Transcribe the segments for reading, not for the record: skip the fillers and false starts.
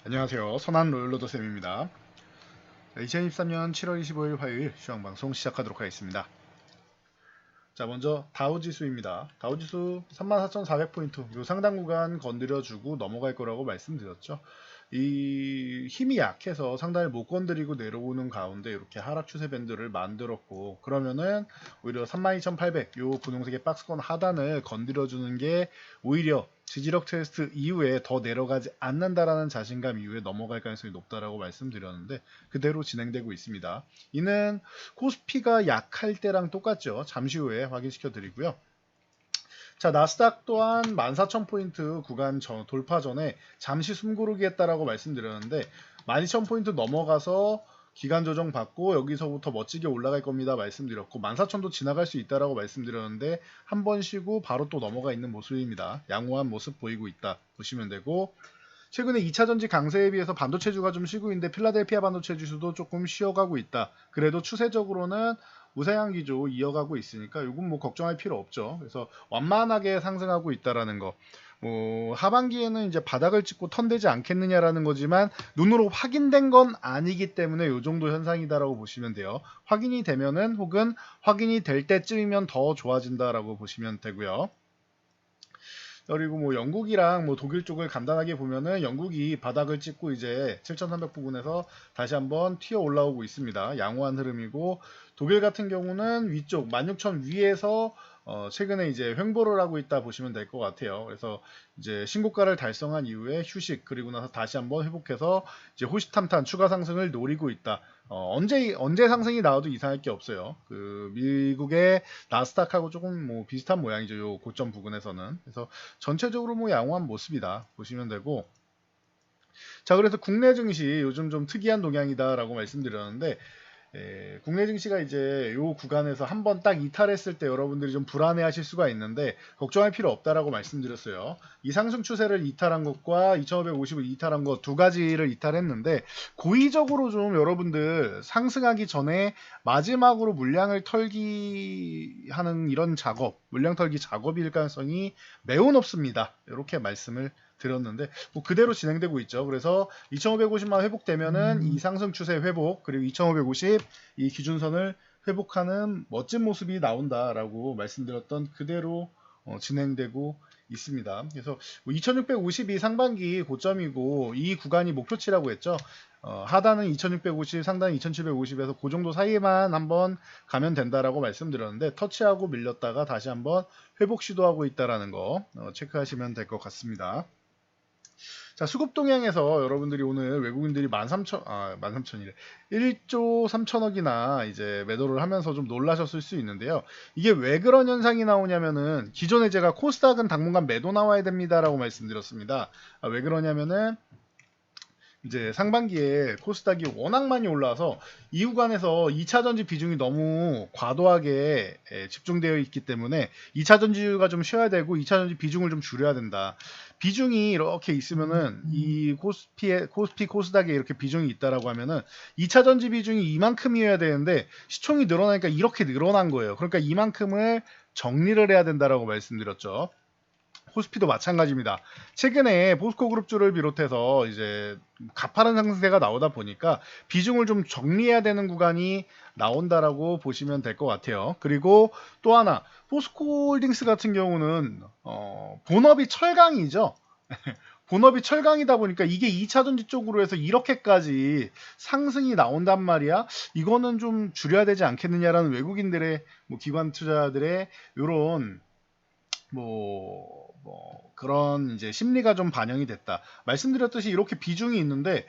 안녕하세요. 선한 로열로더쌤입니다. 2023년 7월 25일 화요일 시황방송 시작하도록 하겠습니다. 자, 먼저 다우지수입니다. 다우지수 34,400포인트 요 상당 구간 건드려주고 넘어갈 거라고 말씀드렸죠. 이 힘이 약해서 상단을 못 건드리고 내려오는 가운데 이렇게 하락 추세 밴드를 만들었고, 그러면은 오히려 32,800 요 분홍색의 박스권 하단을 건드려주는 게 오히려 지지력 테스트 이후에 더 내려가지 않는다라는 자신감 이후에 넘어갈 가능성이 높다라고 말씀드렸는데 그대로 진행되고 있습니다. 이는 코스피가 약할 때랑 똑같죠. 잠시 후에 확인시켜 드리고요. 자, 나스닥 또한 14,000포인트 구간 돌파 전에 잠시 숨고르기 했다라고 말씀드렸는데 12,000포인트 넘어가서 기간 조정 받고 여기서부터 멋지게 올라갈 겁니다 말씀드렸고 14,000도 지나갈 수 있다라고 말씀드렸는데 한 번 쉬고 바로 또 넘어가 있는 모습입니다. 양호한 모습 보이고 있다 보시면 되고, 최근에 2차전지 강세에 비해서 반도체주가 좀 쉬고 있는데 필라델피아 반도체 지수도 조금 쉬어가고 있다. 그래도 추세적으로는 우상향 기조 이어가고 있으니까 이건 뭐 걱정할 필요 없죠. 그래서 완만하게 상승하고 있다라는 거. 뭐 하반기에는 이제 바닥을 찍고 턴되지 않겠느냐라는 거지만 눈으로 확인된 건 아니기 때문에 이 정도 현상이다라고 보시면 돼요. 확인이 되면은 혹은 확인이 될 때쯤이면 더 좋아진다라고 보시면 되고요. 그리고 뭐 영국이랑 뭐 독일 쪽을 간단하게 보면은 영국이 바닥을 찍고 이제 7,300 부근에서 다시 한번 튀어 올라오고 있습니다. 양호한 흐름이고, 독일 같은 경우는 위쪽 16,000 위에서 최근에 이제 횡보를 하고 있다 보시면 될 것 같아요. 그래서 이제 신고가를 달성한 이후에 휴식, 그리고 나서 다시 한번 회복해서 이제 호시탐탐 추가 상승을 노리고 있다. 언제 상승이 나와도 이상할 게 없어요. 그 미국의 나스닥하고 조금 뭐 비슷한 모양이죠. 요 고점 부근에서는. 그래서 전체적으로 뭐 양호한 모습이다 보시면 되고, 자, 그래서 국내 증시 요즘 좀 특이한 동향이다라고 말씀드렸는데, 국내 증시가 이제 요 구간에서 한번 딱 이탈했을 때 여러분들이 좀 불안해 하실 수가 있는데 걱정할 필요 없다라고 말씀드렸어요. 이 상승 추세를 이탈한 것과 2550을 이탈한 것 두 가지를 이탈했는데, 고의적으로 좀 여러분들 상승하기 전에 마지막으로 물량을 털기 하는 이런 작업, 물량 털기 작업일 가능성이 매우 높습니다. 이렇게 말씀을 드렸는데 뭐 그대로 진행되고 있죠. 그래서 2550만 회복되면은 이 상승 추세 회복, 그리고 2550 이 기준선을 회복하는 멋진 모습이 나온다라고 말씀드렸던 그대로 진행되고 있습니다. 그래서 2650이 상반기 고점이고 이 구간이 목표치라고 했죠. 하단은 2650, 상단은 2750에서 그 정도 사이만 한번 가면 된다라고 말씀드렸는데 터치하고 밀렸다가 다시 한번 회복 시도하고 있다라는 거 체크하시면 될 것 같습니다. 자, 수급 동향에서 여러분들이 오늘 외국인들이 13,000이래. 1조 3천억이나 이제 매도를 하면서 좀 놀라셨을 수 있는데요. 이게 왜 그런 현상이 나오냐면은 기존에 제가 코스닥은 당분간 매도 나와야 됩니다라고 말씀드렸습니다. 왜 그러냐면은 이제 상반기에 코스닥이 워낙 많이 올라와서 이 구간에서 2차전지 비중이 너무 과도하게 집중되어 있기 때문에 2차전지가 좀 쉬어야 되고 2차전지 비중을 좀 줄여야 된다. 비중이 이렇게 있으면은 이 코스피 코스닥에 이렇게 비중이 있다라고 하면은 2차전지 비중이 이만큼이어야 되는데 시총이 늘어나니까 이렇게 늘어난 거예요. 그러니까 이만큼을 정리를 해야 된다라고 말씀드렸죠. 코스피도 마찬가지입니다. 최근에 포스코그룹주를 비롯해서 이제 가파른 상승세가 나오다 보니까 비중을 좀 정리해야 되는 구간이 나온다라고 보시면 될 것 같아요. 그리고 또 하나, 포스코홀딩스 같은 경우는 본업이 철강이죠. 본업이 철강이다 보니까 이게 2차전지 쪽으로 해서 이렇게까지 상승이 나온단 말이야. 이거는 좀 줄여야 되지 않겠느냐라는 외국인들의 뭐 기관 투자들의 이런 그런 이제 심리가 좀 반영이 됐다. 말씀드렸듯이 이렇게 비중이 있는데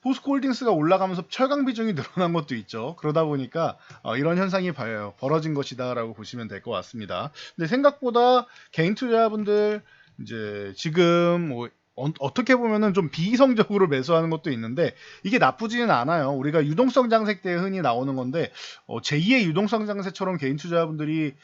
포스코홀딩스가 올라가면서 철강 비중이 늘어난 것도 있죠. 그러다 보니까 이런 현상이 벌어진 것이다라고 보시면 될 것 같습니다. 근데 생각보다 개인 투자분들 이제 지금 뭐 어떻게 보면은 좀 비이성적으로 매수하는 것도 있는데 이게 나쁘지는 않아요. 우리가 유동성 장세 때 흔히 나오는 건데 제2의 유동성 장세처럼 개인 투자분들이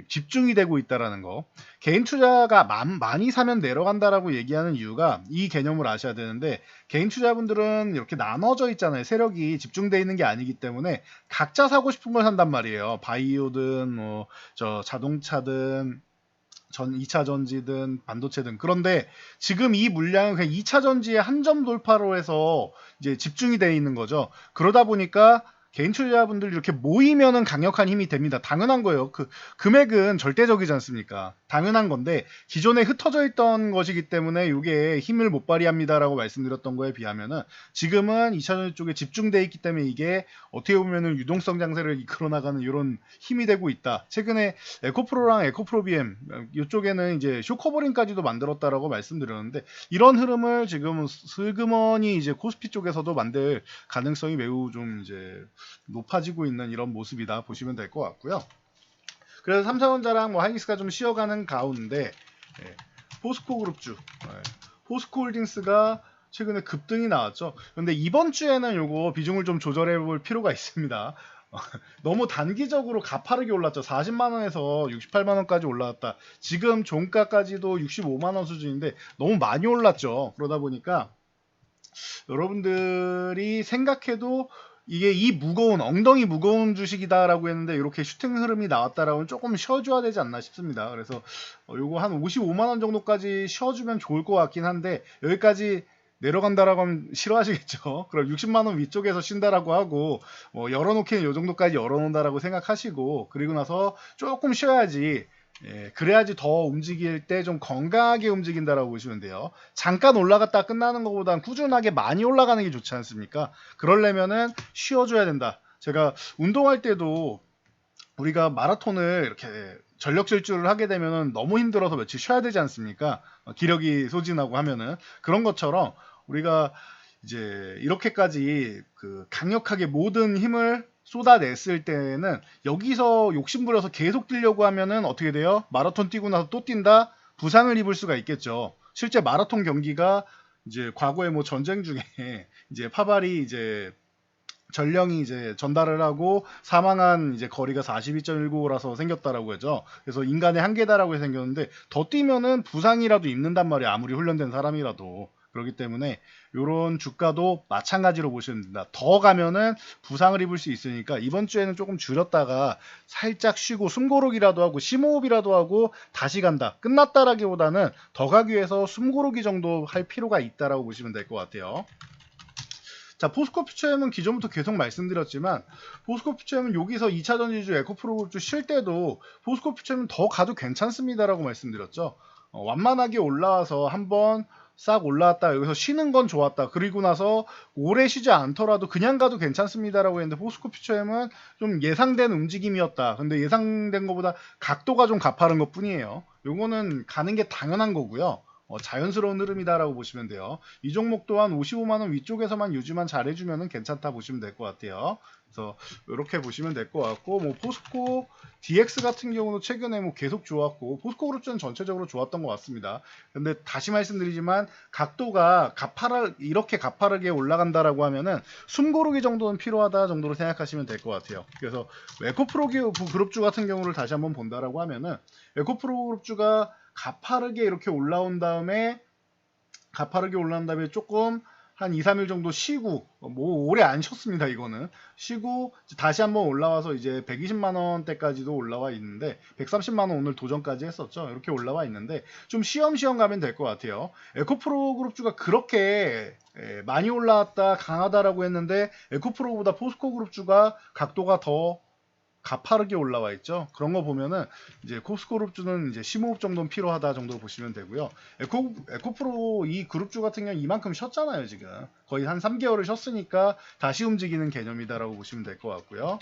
집중이 되고 있다라는 거. 개인 투자가 많이 사면 내려간다라고 얘기하는 이유가 이 개념을 아셔야 되는데, 개인 투자분들은 이렇게 나눠져 있잖아요. 세력이 집중되어 있는 게 아니기 때문에 각자 사고 싶은 걸 산단 말이에요. 바이오든 뭐 저 자동차든 2차 전지든 반도체든. 그런데 지금 이 물량은 그냥 2차 전지의 한 점 돌파로 해서 이제 집중이 되어 있는 거죠. 그러다 보니까 개인 투자자분들 이렇게 모이면은 강력한 힘이 됩니다. 당연한 거예요. 그 금액은 절대적이지 않습니까? 당연한 건데 기존에 흩어져 있던 것이기 때문에 이게 힘을 못 발휘합니다라고 말씀드렸던 거에 비하면은 지금은 2차 전지 쪽에 집중돼 있기 때문에 이게 어떻게 보면은 유동성 장세를 이끌어 나가는 이런 힘이 되고 있다. 최근에 에코프로랑 에코프로 BM 이쪽에는 이제 쇼커버링까지도 만들었다라고 말씀드렸는데 이런 흐름을 지금 슬그머니 이제 코스피 쪽에서도 만들 가능성이 매우 좀 이제 높아지고 있는 이런 모습이다 보시면 될 것 같고요. 그래서 삼성전자랑 뭐 하이닉스가 좀 쉬어가는 가운데 포스코그룹주, 포스코홀딩스가 최근에 급등이 나왔죠. 근데 이번 주에는 요거 비중을 좀 조절해 볼 필요가 있습니다. 너무 단기적으로 가파르게 올랐죠. 40만원에서 68만원까지 올라왔다. 지금 종가까지도 65만원 수준인데 너무 많이 올랐죠. 그러다 보니까 여러분들이 생각해도 이게 이 무거운 엉덩이 무거운 주식이다라고 했는데 이렇게 슈팅 흐름이 나왔다라면 조금 쉬어줘야 되지 않나 싶습니다. 그래서 요거 한 55만원 정도까지 쉬어주면 좋을 것 같긴 한데 여기까지 내려간다라고 하면 싫어하시겠죠. 그럼 60만원 위쪽에서 쉰다라고 하고 뭐 열어놓기는 요 정도까지 열어놓는다라고 생각하시고 그리고 나서 조금 쉬어야지. 그래야지 더 움직일 때 좀 건강하게 움직인다라고 보시면 돼요. 잠깐 올라갔다 끝나는 것보단 꾸준하게 많이 올라가는 게 좋지 않습니까? 그러려면은 쉬어줘야 된다. 제가 운동할 때도 우리가 마라톤을 이렇게 전력 질주를 하게 되면은 너무 힘들어서 며칠 쉬어야 되지 않습니까? 기력이 소진하고 하면은 그런 것처럼 우리가 이제 이렇게까지 그 강력하게 모든 힘을 쏟아냈을 때는 여기서 욕심부려서 계속 뛰려고 하면은 어떻게 돼요? 마라톤 뛰고 나서 또 뛴다? 부상을 입을 수가 있겠죠. 실제 마라톤 경기가 이제 과거에 뭐 전쟁 중에 이제 파발이 이제 전령이 이제 전달을 하고 사망한 이제 거리가 42.195라서 생겼다라고 하죠. 그래서 인간의 한계다라고 생겼는데 더 뛰면은 부상이라도 입는단 말이에요. 아무리 훈련된 사람이라도. 그렇기 때문에 이런 주가도 마찬가지로 보시면 됩니다. 더 가면은 부상을 입을 수 있으니까 이번 주에는 조금 줄였다가 살짝 쉬고 숨고르기라도 하고 심호흡이라도 하고 다시 간다. 끝났다라기보다는 더 가기 위해서 숨고르기 정도 할 필요가 있다라고 보시면 될 것 같아요. 자, 포스코 퓨처엠은 기존부터 계속 말씀드렸지만 포스코 퓨처엠은 여기서 2차 전지주 에코프로그룹주 쉴 때도 포스코 퓨처엠은 더 가도 괜찮습니다라고 말씀드렸죠. 완만하게 올라와서 한번 싹 올라왔다 여기서 쉬는 건 좋았다. 그리고 나서 오래 쉬지 않더라도 그냥 가도 괜찮습니다라고 했는데 포스코 퓨처엠은 좀 예상된 움직임이었다. 근데 예상된 것보다 각도가 좀 가파른 것 뿐이에요. 요거는 가는 게 당연한 거고요. 자연스러운 흐름이다라고 보시면 돼요. 이 종목 또한 55만원 위쪽에서만 유지만 잘해주면 괜찮다 보시면 될 것 같아요. 그래서 이렇게 보시면 될 것 같고 뭐 포스코 DX 같은 경우도 최근에 뭐 계속 좋았고 포스코 그룹주는 전체적으로 좋았던 것 같습니다. 근데 다시 말씀드리지만 각도가 이렇게 가파르게 올라간다라고 하면은 숨고르기 정도는 필요하다 정도로 생각하시면 될 것 같아요. 그래서 에코프로 그룹주 같은 경우를 다시 한번 본다라고 하면은 에코프로 그룹주가 가파르게 이렇게 올라온 다음에 조금 한 2, 3일 정도 쉬고 뭐 오래 안 쉬었습니다. 이거는 쉬고 다시 한번 올라와서 이제 120만 원대까지도 올라와 있는데 130만 원 오늘 도전까지 했었죠. 이렇게 올라와 있는데 좀 쉬엄쉬엄 가면 될 것 같아요. 에코프로 그룹주가 그렇게 많이 올라왔다 강하다라고 했는데 에코프로보다 포스코 그룹주가 각도가 더 가파르게 올라와 있죠. 그런 거 보면은 이제 코스코그룹주는 이제 심호흡 정도는 필요하다 정도로 보시면 되고요. 에코프로 이 그룹주 같은 경우는 이만큼 쉬었잖아요. 지금 거의 한 3개월을 쉬었으니까 다시 움직이는 개념이다라고 보시면 될 것 같고요.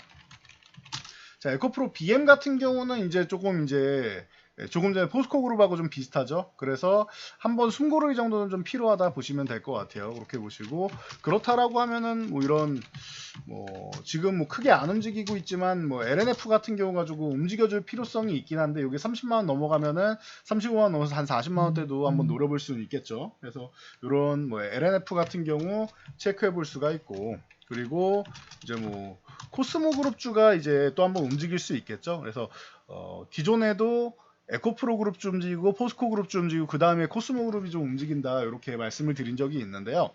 자, 에코프로 BM 같은 경우는 이제 조금 전에 포스코 그룹하고 좀 비슷하죠. 그래서 한번 숨고르기 정도는 좀 필요하다 보시면 될 것 같아요. 그렇게 보시고 그렇다라고 하면은 뭐 이런 뭐 지금 뭐 크게 안 움직이고 있지만 뭐 LNF 같은 경우 가지고 움직여줄 필요성이 있긴 한데 여기 30만 원 넘어가면은 35만 원 넘어서 한 40만 원대도 한번 노려볼 수는 있겠죠. 그래서 이런 뭐 LNF 같은 경우 체크해 볼 수가 있고 그리고 이제 뭐 코스모 그룹주가 이제 또 한번 움직일 수 있겠죠. 그래서 기존에도 에코프로 그룹주 움직이고 포스코 그룹주 움직이고 그 다음에 코스모 그룹이 좀 움직인다 이렇게 말씀을 드린 적이 있는데요.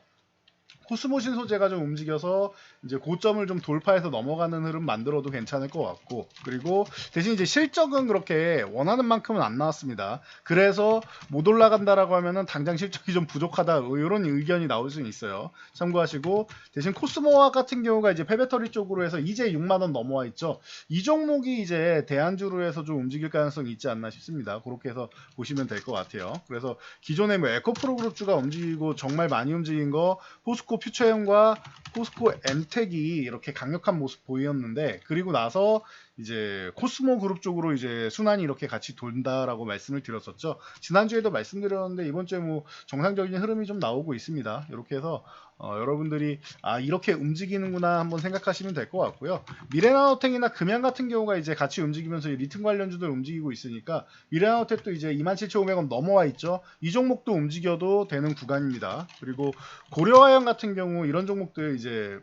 코스모신 소재가 좀 움직여서 이제 고점을 좀 돌파해서 넘어가는 흐름 만들어도 괜찮을 것 같고, 그리고 대신 이제 실적은 그렇게 원하는 만큼은 안 나왔습니다. 그래서 못 올라간다라고 하면은 당장 실적이 좀 부족하다 이런 의견이 나올 수는 있어요. 참고하시고, 대신 코스모화 같은 경우가 이제 폐배터리 쪽으로 해서 이제 6만 원 넘어와 있죠. 이 종목이 이제 대안주로 해서 좀 움직일 가능성이 있지 않나 싶습니다. 그렇게 해서 보시면 될 것 같아요. 그래서 기존에 뭐 에코프로 그룹주가 움직이고 정말 많이 움직인 거 포스코 퓨처엠과 포스코 엠텍이 이렇게 강력한 모습 보였는데, 그리고 나서 이제 코스모 그룹 쪽으로 이제 순환이 이렇게 같이 돈다라고 말씀을 드렸었죠. 지난주에도 말씀드렸는데 이번 주에 뭐 정상적인 흐름이 좀 나오고 있습니다. 이렇게 해서 여러분들이 이렇게 움직이는구나 한번 생각하시면 될 것 같고요. 미래나노텍이나 금양 같은 경우가 이제 같이 움직이면서 리튬 관련주들 움직이고 있으니까, 미래나노텍도 이제 27,500원 넘어와 있죠. 이 종목도 움직여도 되는 구간입니다. 그리고 고려아연 같은 경우 이런 종목들 이제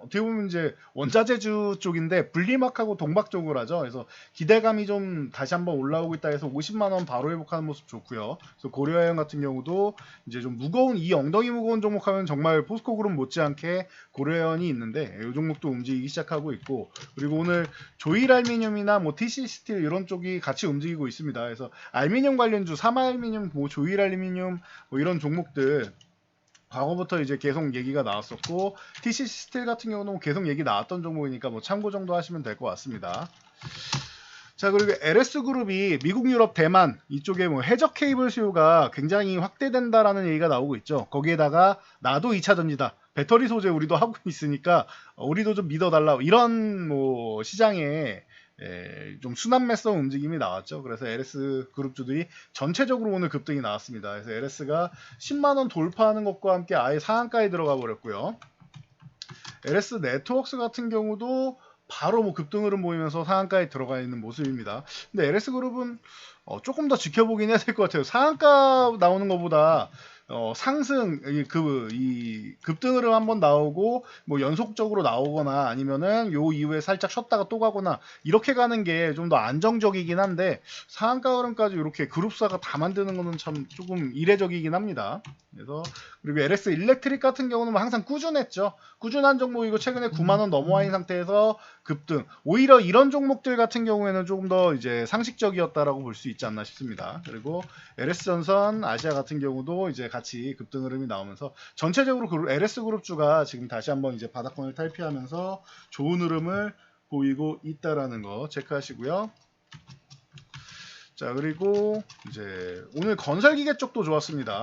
어떻게 보면 이제 원자재주 쪽인데 분리막하고 동박 쪽을 하죠. 그래서 기대감이 좀 다시 한번 올라오고 있다 해서 50만 원 바로 회복하는 모습 좋고요. 그래서 고려아연 같은 경우도 이제 좀 무거운, 이 엉덩이 무거운 종목하면 정말 포스코 그룹 못지않게 고려아연이 있는데 이 종목도 움직이기 시작하고 있고, 그리고 오늘 조일알미늄이나 뭐 TC 스틸 이런 쪽이 같이 움직이고 있습니다. 그래서 알미늄 관련주, 삼알미늄, 뭐 조일알미늄 뭐 이런 종목들 과거부터 이제 계속 얘기가 나왔었고, TC 스틸 같은 경우는 계속 얘기 나왔던 종목이니까 뭐 참고 정도 하시면 될 것 같습니다. 자, 그리고 LS그룹이 미국, 유럽, 대만 이쪽에 뭐 해적 케이블 수요가 굉장히 확대된다라는 얘기가 나오고 있죠. 거기에다가 나도 2차 전지다, 배터리 소재 우리도 하고 있으니까 우리도 좀 믿어달라, 이런 뭐 시장에 좀 순환 매성 움직임이 나왔죠. 그래서 LS 그룹주들이 전체적으로 오늘 급등이 나왔습니다. 그래서 LS가 10만원 돌파하는 것과 함께 아예 상한가에 들어가 버렸고요. LS 네트워크스 같은 경우도 바로 뭐 급등 흐름 보이면서 상한가에 들어가 있는 모습입니다. 근데 LS 그룹은 조금 더 지켜보긴 해야 될 것 같아요. 상한가 나오는 것보다 상승, 이 급등 흐름 한번 나오고 뭐 연속적으로 나오거나 아니면은 요 이후에 살짝 쉬었다가 또 가거나 이렇게 가는 게 좀 더 안정적이긴 한데, 상한가 흐름까지 이렇게 그룹사가 다 만드는 거는 참 조금 이례적이긴 합니다. 그래서 그리고 LS 일렉트릭 같은 경우는 항상 꾸준했죠. 꾸준한 종목이고 최근에 9만 원 넘어와 있는 상태에서 급등. 오히려 이런 종목들 같은 경우에는 조금 더 이제 상식적이었다라고 볼 수 있지 않나 싶습니다. 그리고 LS전선, 아시아 같은 경우도 이제 같이 급등 흐름이 나오면서 전체적으로 LS 그룹주가 지금 다시 한번 이제 바닥권을 탈피하면서 좋은 흐름을 보이고 있다라는 거 체크하시고요. 자, 그리고 이제 오늘 건설기계 쪽도 좋았습니다.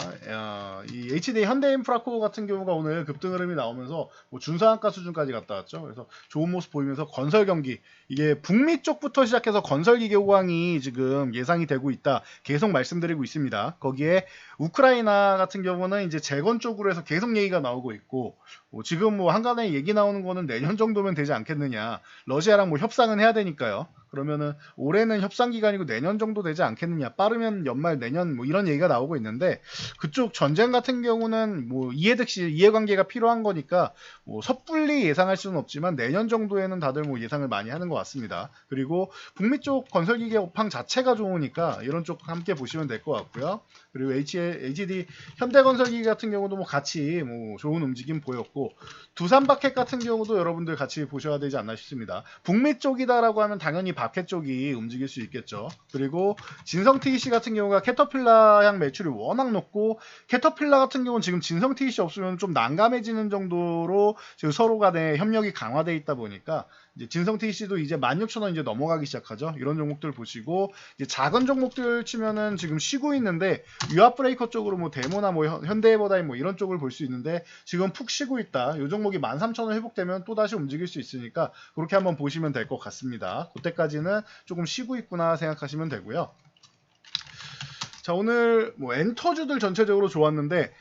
이 HD 현대인프라코어 같은 경우가 오늘 급등 흐름이 나오면서 뭐 준상한가 수준까지 갔다 왔죠. 그래서 좋은 모습 보이면서 건설 경기, 이게 북미 쪽부터 시작해서 건설기계 호황이 지금 예상이 되고 있다, 계속 말씀드리고 있습니다. 거기에 우크라이나 같은 경우는 이제 재건 쪽으로 해서 계속 얘기가 나오고 있고, 지금 뭐 한간에 얘기 나오는 거는 내년 정도면 되지 않겠느냐, 러시아랑 뭐 협상은 해야 되니까요. 그러면은 올해는 협상 기간이고 내년 정도 되지 않겠느냐, 빠르면 연말 내년 뭐 이런 얘기가 나오고 있는데, 그쪽 전쟁 같은 경우는 뭐 이해득실, 이해관계가 필요한 거니까 뭐 섣불리 예상할 수는 없지만 내년 정도에는 다들 뭐 예상을 많이 하는 것 같습니다. 그리고 북미 쪽 건설기계 업황 자체가 좋으니까 이런 쪽 함께 보시면 될 것 같고요. 그리고 HD 현대건설기계 같은 경우도 뭐 같이 뭐 좋은 움직임 보였고, 두산바켓 같은 경우도 여러분들 같이 보셔야 되지 않나 싶습니다. 북미 쪽이다라고 하면 당연히 바켓 쪽이 움직일 수 있겠죠. 그리고 진성TEC 같은 경우가 캐터필라향 매출이 워낙 높고, 캐터필라 같은 경우는 지금 진성TEC 없으면 좀 난감해지는 정도로 지금 서로 간에 협력이 강화되어 있다 보니까 이제 진성TEC도 이제 16,000원 이제 넘어가기 시작하죠. 이런 종목들 보시고, 이제 작은 종목들 치면은 지금 쉬고 있는데 유압브레이커 쪽으로 뭐 데모나 뭐 현대해버다임 뭐 이런 쪽을 볼 수 있는데 지금 푹 쉬고 있다. 이 종목이 13,000원 회복되면 또 다시 움직일 수 있으니까 그렇게 한번 보시면 될 것 같습니다. 그때까지는 조금 쉬고 있구나 생각하시면 되고요. 자, 오늘 뭐 엔터주들 전체적으로 좋았는데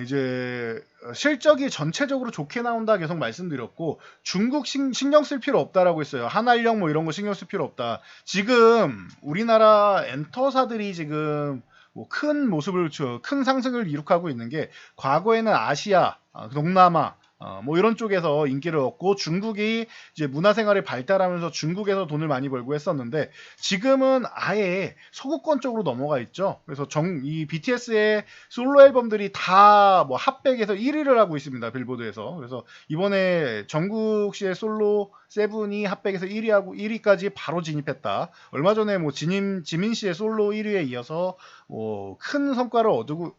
이제 실적이 전체적으로 좋게 나온다 계속 말씀드렸고, 중국 신경 쓸 필요 없다라고 했어요. 한알령 뭐 이런 거 신경 쓸 필요 없다. 지금 우리나라 엔터사들이 지금 뭐 큰 모습을, 큰 상승을 이룩하고 있는 게, 과거에는 아시아, 동남아 뭐 이런 쪽에서 인기를 얻고 중국이 이제 문화생활이 발달하면서 중국에서 돈을 많이 벌고 했었는데 지금은 아예 서구권 쪽으로 넘어가 있죠. 그래서 이 BTS의 솔로 앨범들이 다 뭐 핫백에서 1위를 하고 있습니다. 빌보드에서. 그래서 이번에 정국씨의 솔로 세븐이 핫백에서 1위하고 1위까지 바로 진입했다. 얼마 전에 뭐 지민씨의 솔로 1위에 이어서 큰 성과를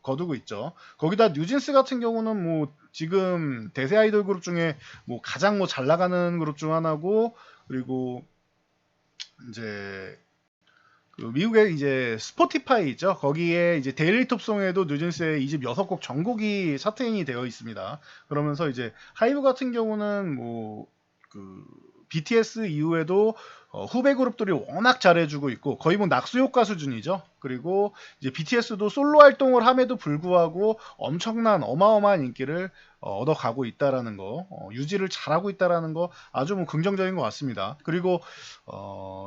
거두고 있죠. 거기다 뉴진스 같은 경우는 뭐 지금 대세 아이돌 그룹 중에 뭐 가장 뭐 잘 나가는 그룹 중 하나고, 그리고 이제 그 미국의 이제 스포티파이 있죠. 거기에 이제 데일리 톱송에도 뉴진스의 2집 6곡 전곡이 차트인이 되어 있습니다. 그러면서 이제 하이브 같은 경우는 뭐 그 BTS 이후에도 후배 그룹들이 워낙 잘해주고 있고 거의 뭐 낙수 효과 수준이죠. 그리고 이제 BTS도 솔로 활동을 함에도 불구하고 엄청난 어마어마한 인기를 얻어가고 있다라는 거, 유지를 잘하고 있다라는 거 아주 뭐 긍정적인 것 같습니다. 그리고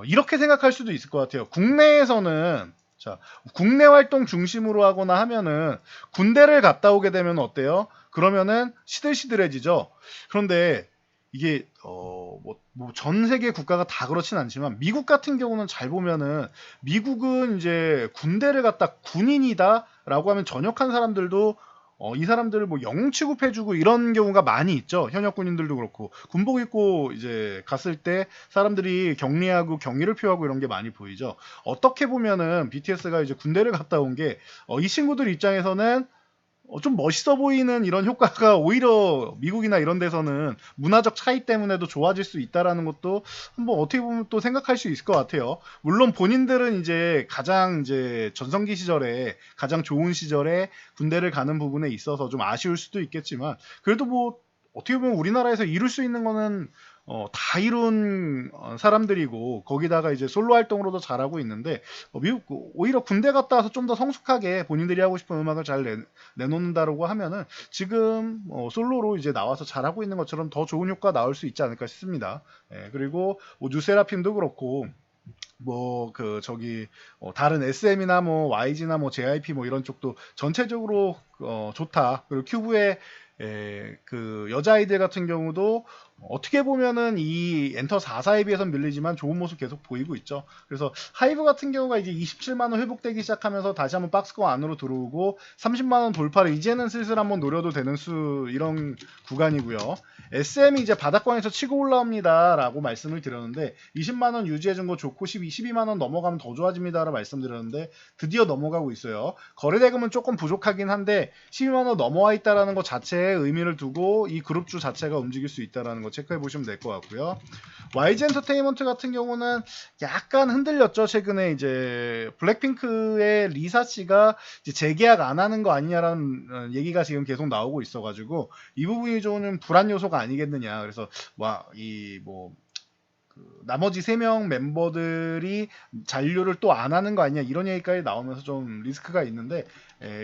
이렇게 생각할 수도 있을 것 같아요. 국내에서는 자, 국내 활동 중심으로 하거나 하면은 군대를 갔다 오게 되면 어때요? 그러면은 시들시들해지죠. 그런데 이게 뭐 전 세계 국가가 다 그렇진 않지만 미국 같은 경우는 잘 보면은 미국은 이제 군대를 갔다 군인이다라고 하면 전역한 사람들도 이 사람들을 뭐 영웅 취급해주고 이런 경우가 많이 있죠. 현역 군인들도 그렇고 군복 입고 이제 갔을 때 사람들이 격리하고 경의를 표하고 이런 게 많이 보이죠. 어떻게 보면은 BTS가 이제 군대를 갔다 온 게 이 친구들 입장에서는 좀 멋있어 보이는 이런 효과가 오히려 미국이나 이런 데서는 문화적 차이 때문에도 좋아질 수 있다라는 것도 한번 어떻게 보면 또 생각할 수 있을 것 같아요. 물론 본인들은 이제 가장 이제 전성기 시절에 가장 좋은 시절에 군대를 가는 부분에 있어서 좀 아쉬울 수도 있겠지만 그래도 뭐 어떻게 보면 우리나라에서 이룰 수 있는 거는 다 이룬 사람들이고 거기다가 이제 솔로 활동으로도 잘하고 있는데 미국 오히려 군대 갔다 와서 좀 더 성숙하게 본인들이 하고 싶은 음악을 잘 내놓는다라고 하면은 지금 솔로로 이제 나와서 잘하고 있는 것처럼 더 좋은 효과 나올 수 있지 않을까 싶습니다. 예, 그리고 뭐 뉴세라핌도 그렇고 뭐 그 저기 다른 SM이나 뭐 YG나 뭐 JYP 뭐 이런 쪽도 전체적으로 좋다. 그리고 큐브의 그 여자아이들 같은 경우도 어떻게 보면은 이 엔터 4사에 비해서는 밀리지만 좋은 모습 계속 보이고 있죠. 그래서 하이브 같은 경우가 이제 27만원 회복되기 시작하면서 다시 한번 박스권 안으로 들어오고 30만원 돌파를 이제는 슬슬 한번 노려도 되는 이런 구간이고요. SM이 이제 바닥권에서 치고 올라옵니다 라고 말씀을 드렸는데 20만원 유지해준 거 좋고 12만원 넘어가면 더 좋아집니다 라고 말씀드렸는데 드디어 넘어가고 있어요. 거래대금은 조금 부족하긴 한데 12만원 넘어와 있다라는 것 자체에 의미를 두고 이 그룹주 자체가 움직일 수 있다라는 거 체크해 보시면 될 것 같고요. YG 엔터테인먼트 같은 경우는 약간 흔들렸죠. 최근에 이제 블랙핑크의 리사 씨가 이제 재계약 안 하는 거 아니냐라는 얘기가 지금 계속 나오고 있어가지고 이 부분이 좀 불안 요소가 아니겠느냐. 그래서 나머지 3명 멤버들이 잔류를 또 안 하는 거 아니냐 이런 얘기까지 나오면서 좀 리스크가 있는데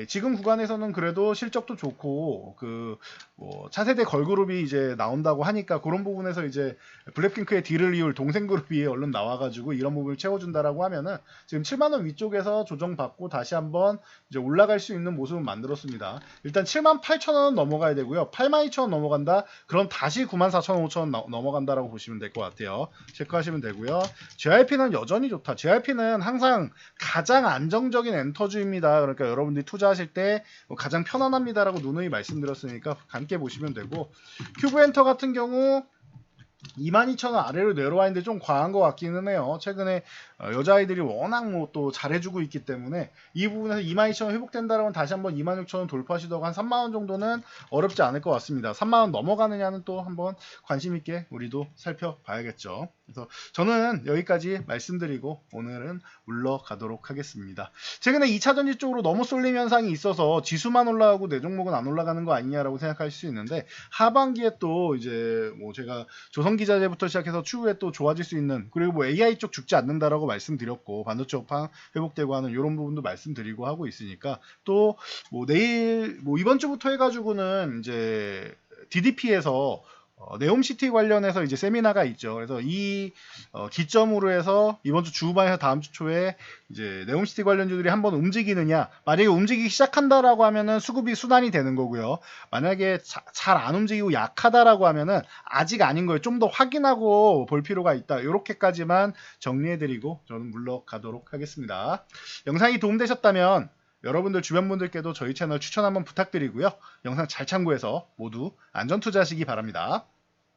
지금 구간에서는 그래도 실적도 좋고 뭐 차세대 걸그룹이 이제 나온다고 하니까 그런 부분에서 이제 블랙핑크의 뒤를 이을 동생 그룹이 얼른 나와가지고 이런 부분을 채워준다라고 하면은 지금 7만원 위쪽에서 조정받고 다시 한번 이제 올라갈 수 있는 모습을 만들었습니다. 일단 78,000원 넘어가야 되고요. 82,000원 넘어간다. 그럼 다시 94,500원 넘어간다라고 보시면 될 것 같아요. 체크하시면 되고요. JYP는 여전히 좋다. JYP는 항상 가장 안정적인 엔터주입니다. 그러니까 여러분들이 투자하실 때 가장 편안합니다라고 누누이 말씀드렸으니까 함께 보시면 되고 큐브 엔터 같은 경우 22,000원 아래로 내려와 있는데 좀 과한 것 같기는 해요. 최근에 여자아이들이 워낙 뭐 또 잘해주고 있기 때문에 이 부분에서 22,000원 회복된다면 다시 한번 26,000원 돌파하시더라도 한 3만원 정도는 어렵지 않을 것 같습니다. 3만원 넘어가느냐는 또 한번 관심있게 우리도 살펴봐야겠죠. 그래서 저는 여기까지 말씀드리고 오늘은 물러가도록 하겠습니다. 최근에 2차전지 쪽으로 너무 쏠림 현상이 있어서 지수만 올라가고 내 종목은 안 올라가는 거 아니냐라고 생각할 수 있는데 하반기에 또 이제 뭐 제가 조선기자재부터 시작해서 추후에 또 좋아질 수 있는 그리고 뭐 AI 쪽 죽지 않는다라고 말씀드렸고 반도체 업황 회복되고 하는 이런 부분도 말씀드리고 하고 있으니까 또 뭐 내일 뭐 이번 주부터 해가지고는 이제 DDP에서 네옴시티 관련해서 이제 세미나가 있죠. 그래서 이 기점으로 해서 이번 주 중반에서 다음 주 초에 이제 네옴시티 관련주들이 한번 움직이느냐, 만약에 움직이기 시작한다라고 하면은 수급이 순환이 되는 거고요. 만약에 잘 안 움직이고 약하다라고 하면은 아직 아닌 거예요. 좀 더 확인하고 볼 필요가 있다. 이렇게까지만 정리해드리고 저는 물러가도록 하겠습니다. 영상이 도움되셨다면 여러분들 주변 분들께도 저희 채널 추천 한번 부탁드리고요. 영상 잘 참고해서 모두 안전 투자하시기 바랍니다.